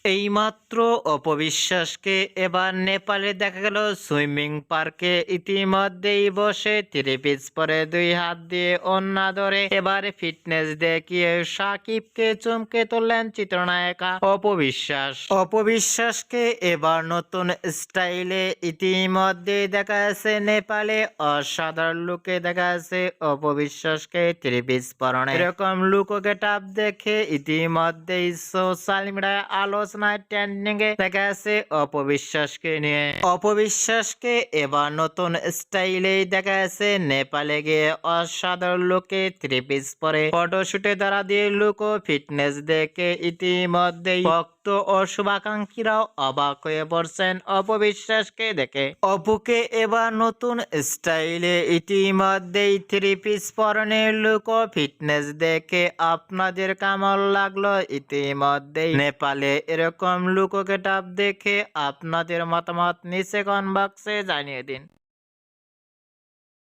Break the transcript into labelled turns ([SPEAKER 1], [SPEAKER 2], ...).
[SPEAKER 1] এইমাত্র অপবিশ্বাসকে এবার নেপালে দেখা গেল সুইমিং পার্কে ইতিমধ্যেই বসে থ্রি-পিস পরে দুই হাত দিয়ে ওড়না ধরে এবারে ফিটনেস দেখিয়ে সাকিবকে চমকে তুললেন চিত্রনায়িকা অপবিশ্বাস। অপবিশ্বাসকে এবার নতুন স্টাইলে ইতিমধ্যেই দেখা যাচ্ছে নেপালে অসাধারণ লুকে দেখা যাচ্ছে অপবিশ্বাসকে থ্রি-পিস পরনে। এরকম লুক গেটআপ দেখে ইতিমধ্যেই সোশ্যাল মিডিয়ায় আলোচনায় ট্রেন্ডিং এ দেখা যাচ্ছে অপবিশ্বাসকে নিয়ে। অপবিশ্বাসকে এবার নতুন স্টাইলে দেখা যাচ্ছে নেপালে গিয়ে অসাধারণ লুকে থ্রি-পিস পরে ফটোশুটে দ্বারা দিয়ে লুক ও ফিটনেস দেখে ইতিমধ্যেই ভক্ত ও শুভাকাঙ্ক্ষীরাও অবাক হয়ে পড়ছেন অপবিশ্বাসকে দেখে। অপুকে এবার নতুন স্টাইলে ইতিমধ্যেই থ্রি-পিস পরনে লুক ও ফিটনেস দেখে আপনাদের কেমন লাগলো? ইতিমধ্যেই নেপালে এরকম লুক গেটআপ দেখে আপনাদের মতামত নিচে কমেন্ট বক্সে জানিয়ে দিন।